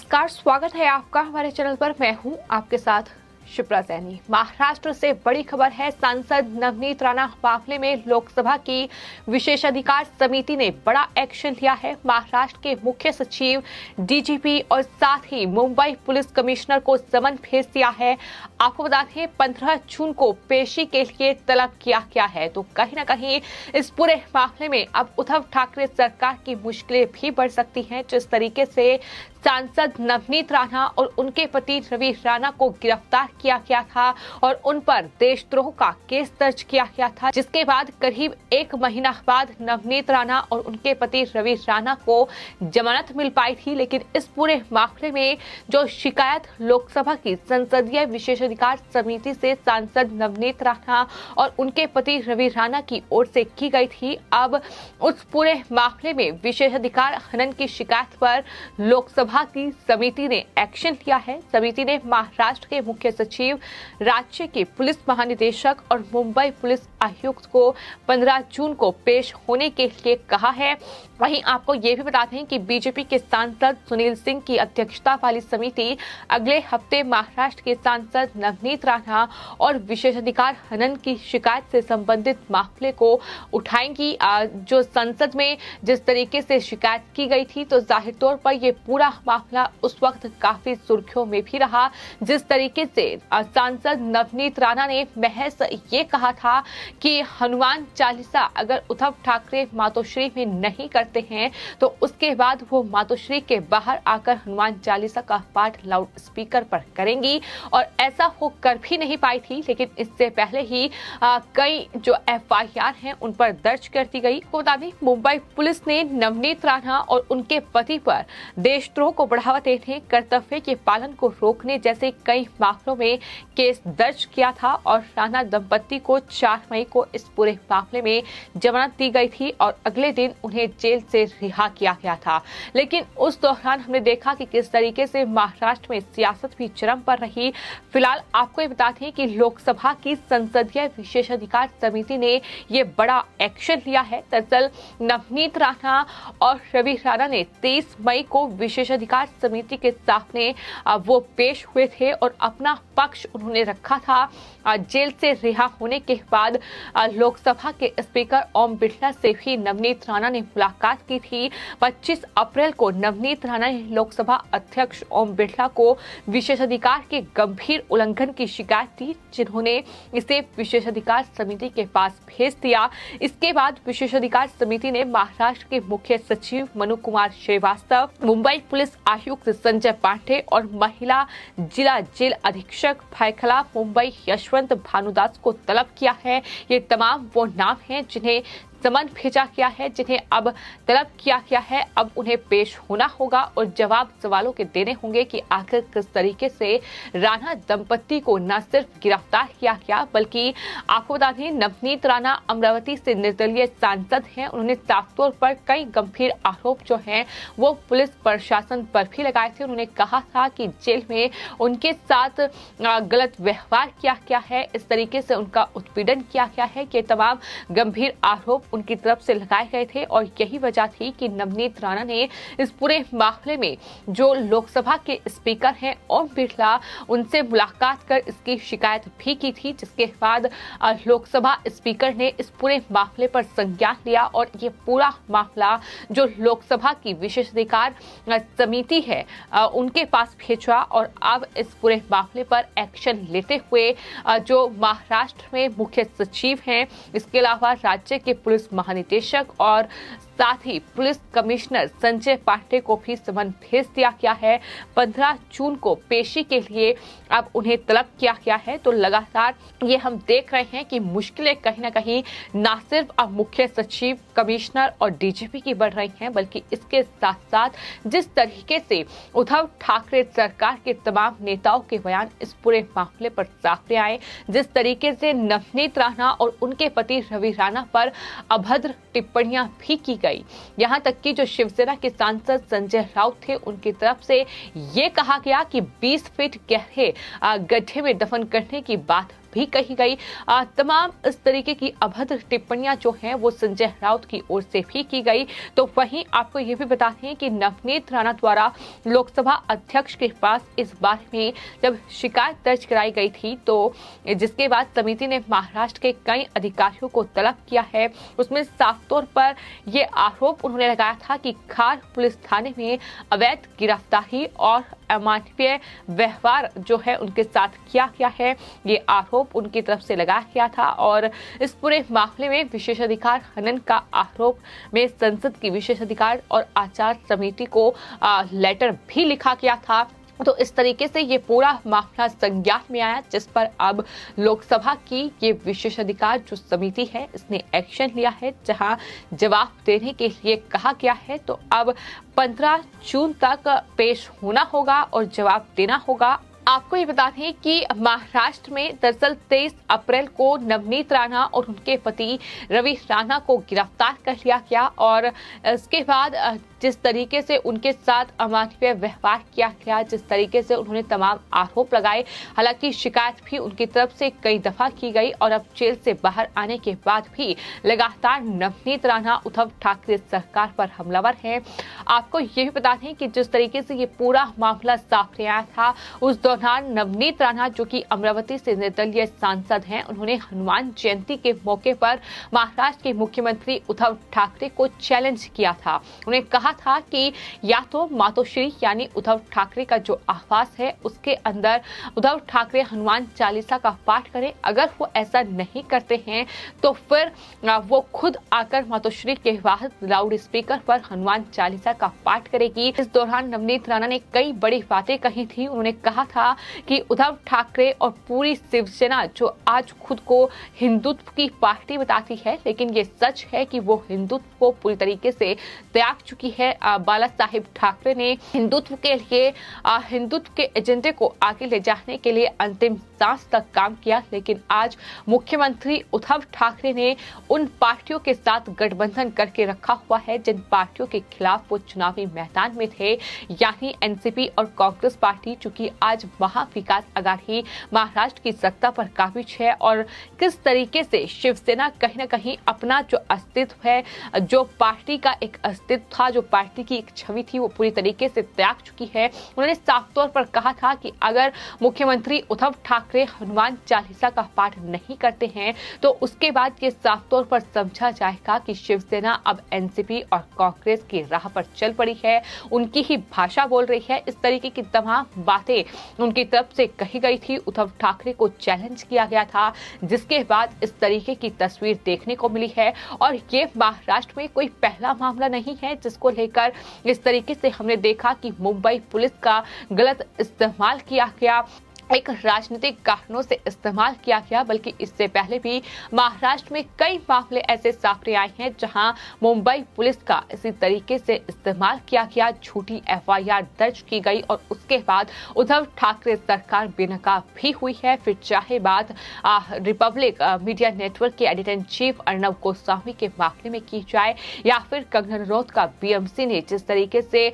नमस्कार, स्वागत है आपका हमारे चैनल पर। मैं हूं आपके साथ शिप्रा सैनी। महाराष्ट्र से बड़ी खबर है। सांसद नवनीत राणा मामले में लोकसभा की विशेषाधिकार समिति ने बड़ा एक्शन लिया है। महाराष्ट्र के मुख्य सचिव, डीजीपी और साथ ही मुंबई पुलिस कमिश्नर को समन भेज दिया है। आपको बता दें 15 जून को पेशी के लिए तलब किया गया है। तो कहीं ना कहीं इस पूरे मामले में अब उद्धव ठाकरे सरकार की मुश्किलें भी बढ़ सकती हैं। जिस तरीके से सांसद नवनीत राणा और उनके पति रवि राणा को गिरफ्तार किया गया था और उन पर देशद्रोह का केस दर्ज किया गया था, जिसके बाद करीब 1 महीना बाद नवनीत राणा और उनके पति रवि राणा को जमानत मिल पाई थी। लेकिन इस पूरे मामले में जो शिकायत लोकसभा की संसदीय विशेषाधिकार समिति से सांसद नवनीत राणा और उनके पति रवि राणा की ओर से की गई थी, अब उस पूरे मामले में विशेषाधिकार हनन की शिकायत पर लोकसभा की समिति ने एक्शन लिया है। समिति ने महाराष्ट्र के मुख्य सचिव, राज्य के पुलिस महानिदेशक और मुंबई पुलिस आयुक्त को 15 जून को पेश होने के लिए कहा है। वहीं आपको ये भी बता दें कि बीजेपी के सांसद सुनील सिंह की अध्यक्षता वाली समिति अगले हफ्ते महाराष्ट्र के सांसद नवनीत राणा और विशेषाधिकार हनन की शिकायत से संबंधित मामले को उठाएंगी। जो संसद में जिस तरीके से शिकायत की गई थी, तो जाहिर तौर पर यह पूरा मामला उस वक्त काफी सुर्खियों में भी रहा। जिस तरीके से सांसद नवनीत राणा ने महज ये कहा था कि हनुमान चालीसा अगर उद्धव ठाकरे मातोश्री में नहीं करते हैं तो उसके बाद वो मातोश्री के बाहर आकर हनुमान चालीसा का पाठ लाउड स्पीकर पर करेंगी, और ऐसा हो कर भी नहीं पाई थी। लेकिन इससे पहले ही कई जो FIR हैं उन पर दर्ज कर दी गई। बता दें मुंबई पुलिस ने नवनीत राणा और उनके पति पर देशद्रोह को बढ़ावा देने, कर्तव्य के पालन को रोकने जैसे कई मामलों में केस दर्ज किया था और राणा दंपति को 4 मई को इस पूरे मामले में जमानत दी गई थी और अगले दिन उन्हें जेल से रिहा किया गया था। लेकिन उस दौरान हमने देखा कि किस तरीके से महाराष्ट्र में सियासत भी चरम पर रही। फिलहाल आपको ये बता दें कि लोकसभा की संसदीय विशेषाधिकार समिति ने ये बड़ा एक्शन लिया है। दरअसल नवनीत राणा और रवि राणा ने 23 मई को विशेषाधिकार समिति के सामने वो पेश हुए थे और अपना पक्ष उन्होंने रखा था। जेल से रिहा होने के बाद लोकसभा के स्पीकर ओम बिड़ला से भी नवनीत राणा ने मुलाकात की थी। 25 अप्रैल को नवनीत राणा ने लोकसभा अध्यक्ष ओम बिड़ला को विशेषाधिकार के गंभीर उल्लंघन की शिकायत दी, जिन्होंने इसे विशेषाधिकार समिति के पास भेज दिया। इसके बाद विशेषाधिकार समिति ने महाराष्ट्र के मुख्य सचिव मनु कुमार श्रीवास्तव, मुंबई पुलिस आयुक्त संजय पांडे और महिला जिला जेल अधीक्षक भायखला मुंबई यशवंत भानुदास को तलब किया है। ये तमाम वो नाम हैं जिन्हें समन भेजा गया है, जिन्हें अब तलब किया गया है। अब उन्हें पेश होना होगा और जवाब सवालों के देने होंगे कि आखिर किस तरीके से राणा दंपति को न सिर्फ गिरफ्तार किया गया, बल्कि आपको बता दें नवनीत राणा अमरावती से निर्दलीय सांसद हैं। उन्होंने साफ तौर पर कई गंभीर आरोप जो हैं वो पुलिस प्रशासन पर भी लगाए थे। उन्होंने कहा था कि जेल में उनके साथ गलत व्यवहार किया गया है, इस तरीके से उनका उत्पीड़न किया गया है। कि तमाम गंभीर आरोप उनकी तरफ से लगाए गए थे और यही वजह थी कि नवनीत राणा ने इस पूरे मामले में जो लोकसभा के स्पीकर हैं ओम बिड़ला, उनसे मुलाकात कर इसकी शिकायत भी की थी, जिसके बाद लोकसभा स्पीकर ने इस पूरे मामले पर संज्ञान लिया और ये पूरा मामला जो लोकसभा की विशेषाधिकार समिति है उनके पास भेजा और अब इस पूरे मामले पर एक्शन लेते हुए जो महाराष्ट्र में मुख्य सचिव हैं, इसके अलावा राज्य के पुलिस महानिदेशक और साथ ही पुलिस कमिश्नर संजय पांडे को भी समन भेज दिया गया है। 15 जून को पेशी के लिए अब उन्हें तलब किया गया है। तो लगातार ये हम देख रहे हैं कि मुश्किलें कहीं ना कहीं न सिर्फ अब मुख्य सचिव, कमिश्नर और डीजीपी की बढ़ रही हैं, बल्कि इसके साथ साथ जिस तरीके से उद्धव ठाकरे सरकार के तमाम नेताओं के बयान इस पूरे मामले पर सामने आए, जिस तरीके से नवनीत राणा और उनके पति रवि राणा पर अभद्र टिप्पणियां भी की गई, यहां तक कि जो शिवसेना के सांसद संजय राउत थे उनकी तरफ से ये कहा गया कि 20 फीट गहरे गड्ढे में दफन करने की बात भी कही गई। तमाम इस तरीके की अभद्र टिप्पणियां जो हैं वो संजय राउत की ओर से भी की गई। तो वहीं आपको ये भी बता दें कि नवनीत राणा द्वारा लोकसभा अध्यक्ष के पास इस बारे में जब शिकायत दर्ज कराई गई थी, तो जिसके बाद समिति ने महाराष्ट्र के कई अधिकारियों को तलब किया है। उसमें साफ तौर पर ये आरोप उन्होंने लगाया था कि खार पुलिस थाने में अवैध गिरफ्तारी और अमानवीय व्यवहार जो है उनके साथ किया गया है। ये आरोप उनकी तरफ से लगाया गया था और इस पूरे मामले में विशेषाधिकार हनन का आरोप में संसद की विशेषाधिकार और आचार समिति को लेटर भी लिखा गया था। तो इस तरीके से ये पूरा मामला संज्ञान में आया, जिस पर अब लोकसभा की ये विशेषाधिकार जो समिति है इसने एक्शन लिया है, जहां जवाब देने के लिए कहा गया है। तो अब 15 जून तक पेश होना होगा और जवाब देना होगा। आपको ये बता दें कि महाराष्ट्र में दरअसल 23 अप्रैल को नवनीत राणा और उनके पति रवि राणा को गिरफ्तार कर लिया गया और इसके बाद जिस तरीके से उनके साथ अमानवीय व्यवहार किया गया, जिस तरीके से उन्होंने तमाम आरोप लगाए, हालांकि शिकायत भी उनकी तरफ से कई दफा की गई और अब जेल से बाहर आने के बाद भी लगातार नवनीत राणा उद्धव ठाकरे सरकार पर हमलावर हैं। आपको ये भी बता दें कि जिस तरीके से ये पूरा मामला सामने आया था, उस दौरान नवनीत राणा जो कि अमरावती से निर्दलीय सांसद हैं, उन्होंने हनुमान जयंती के मौके पर महाराष्ट्र के मुख्यमंत्री उद्धव ठाकरे को चैलेंज किया था। उन्हें कहा था कि या तो मातोश्री यानी उद्धव ठाकरे का जो आवास है उसके अंदर उद्धव ठाकरे हनुमान चालीसा का पाठ करें, अगर वो ऐसा नहीं करते हैं तो फिर वो खुद आकर मातोश्री के बाहर लाउड स्पीकर पर हनुमान चालीसा का पाठ करेगी। इस दौरान नवनीत राणा ने कई बड़ी बातें कही थी। उन्होंने कहा था कि उद्धव ठाकरे और पूरी शिवसेना जो आज खुद को हिंदुत्व की पार्टी बताती है, लेकिन ये सच है कि वो हिंदुत्व को पूरी तरीके से त्याग चुकी है। बाला साहेब ठाकरे ने हिंदुत्व के लिए हिंदुत्व के एजेंडे को आगे ले जाने के लिए अंतिम सांस तक काम किया, लेकिन आज मुख्यमंत्री उद्धव ठाकरे ने उन पार्टियों के साथ गठबंधन करके रखा हुआ है जिन पार्टियों के खिलाफ वो चुनावी मैदान में थे, यानी एनसीपी और कांग्रेस पार्टी। चूंकि आज महाविकास आघाड़ी महाराष्ट्र की सत्ता पर काबिज है और किस तरीके से शिवसेना कहीं ना कहीं अपना जो अस्तित्व है, जो पार्टी का एक अस्तित्व था, जो पार्टी की एक छवि थी, वो पूरी तरीके से त्याग चुकी है। उन्होंने साफ तौर पर कहा था कि अगर मुख्यमंत्री उद्धव ठाकरे हनुमान चालीसा का पाठ नहीं करते हैं तो उसके बाद ये साफ तौर पर समझा जाएगा कि शिवसेना अब एनसीपी और कांग्रेस की राह पर चल पड़ी है, उनकी ही भाषा बोल रही है। इस तरीके की तमाम बातें उनकी तरफ से कही गई थी। उद्धव ठाकरे को चैलेंज किया गया था, जिसके बाद इस तरीके की तस्वीर देखने को मिली है। और ये महाराष्ट्र में कोई पहला मामला नहीं है जिसको लेकर इस तरीके से हमने देखा कि मुंबई पुलिस का गलत इस्तेमाल किया गया, एक राजनीतिक कारणों से इस्तेमाल किया गया, बल्कि इससे पहले भी महाराष्ट्र में कई मामले ऐसे सामने आए हैं जहां मुंबई पुलिस का इसी तरीके से इस्तेमाल किया गया, झूठी एफआईआर दर्ज की गई और उसके बाद उद्धव ठाकरे सरकार बेनकाब भी हुई है। फिर चाहे बात रिपब्लिक मीडिया नेटवर्क के editor in chief Arnab Goswami के मामले में की जाए या फिर कंगना रनौत का बीएमसी ने जिस तरीके से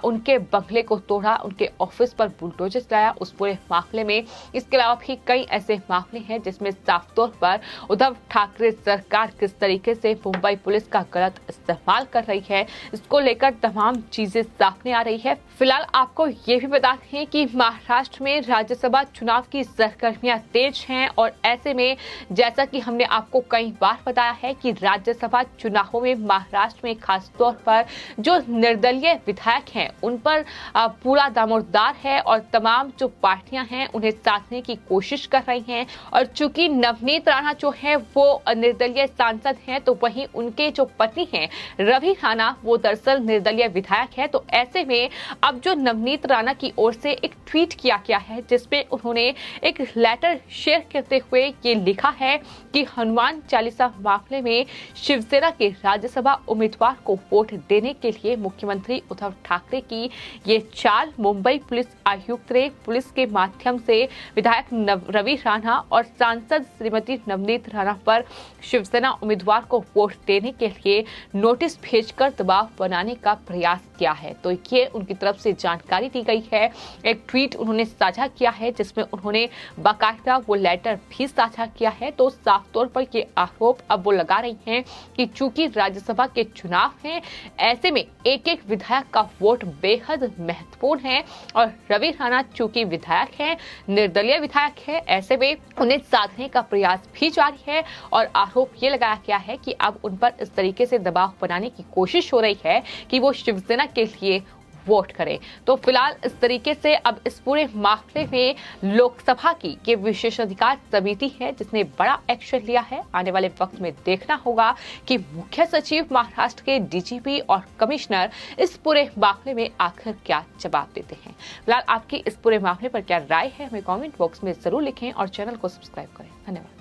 उनके बंगले को तोड़ा, उनके ऑफिस पर बुलडोजर चलाया, उस पूरे मामले में। इसके अलावा भी कई ऐसे मामले हैं जिसमें साफ तौर पर उद्धव ठाकरे सरकार किस तरीके से मुंबई पुलिस का गलत इस्तेमाल कर रही है, इसको लेकर तमाम चीजें सामने आ रही है। फिलहाल आपको ये भी बता दें कि महाराष्ट्र में राज्यसभा चुनाव की सरगर्मियां तेज हैं और ऐसे में जैसा कि हमने आपको कई बार बताया है कि राज्यसभा चुनावों में महाराष्ट्र में खास तौर पर जो निर्दलीय विधायक हैं उन पर पूरा दामोदर है और तमाम जो पार्टियां हैं उन्हें साधने की कोशिश कर रही हैं। और चूंकि नवनीत राणा जो है वो निर्दलीय सांसद हैं, तो वहीं उनके जो पति हैं रवि राणा वो दरअसल निर्दलीय विधायक है। तो ऐसे में अब जो नवनीत राणा की ओर से एक ट्वीट किया गया है जिसपे उन्होंने एक लेटर शेयर करते हुए ये लिखा है कि हनुमान चालीसा मामले में शिवसेना के राज्यसभा उम्मीदवार को वोट देने के लिए मुख्यमंत्री उद्धव ठाकरे की ये चाल मुंबई पुलिस आयुक्त ने पुलिस के माध्यम माध्यम से विधायक रवि राणा और सांसद श्रीमती नवनीत राणा पर शिवसेना उम्मीदवार को वोट देने के लिए नोटिस भेजकर दबाव बनाने का प्रयास किया है। तो ये उनकी तरफ से जानकारी दी गई है। एक ट्वीट उन्होंने साझा किया है जिसमें उन्होंने बाकायदा वो लेटर भी साझा किया है। तो साफ तौर पर ये आरोप अब वो लगा रही हैं कि चूंकि राज्यसभा के चुनाव हैं, ऐसे में एक एक विधायक का वोट बेहद महत्वपूर्ण है और रवि राणा चूंकि विधायक हैं, निर्दलीय विधायक है, ऐसे में उन्हें साधने का प्रयास भी जारी है और आरोप ये लगाया गया है कि अब उन पर इस तरीके से दबाव बनाने की कोशिश हो रही है कि वो शिवसेना के लिए वोट करें। तो फिलहाल इस तरीके से अब इस पूरे मामले में लोकसभा की ये विशेषाधिकार समिति है जिसने बड़ा एक्शन लिया है। आने वाले वक्त में देखना होगा कि मुख्य सचिव महाराष्ट्र के डीजीपी और कमिश्नर इस पूरे मामले में आखिर क्या जवाब देते हैं। फिलहाल आपकी इस पूरे मामले पर क्या राय है, हमें कमेंट बॉक्स में जरूर लिखें और चैनल को सब्सक्राइब करें। धन्यवाद।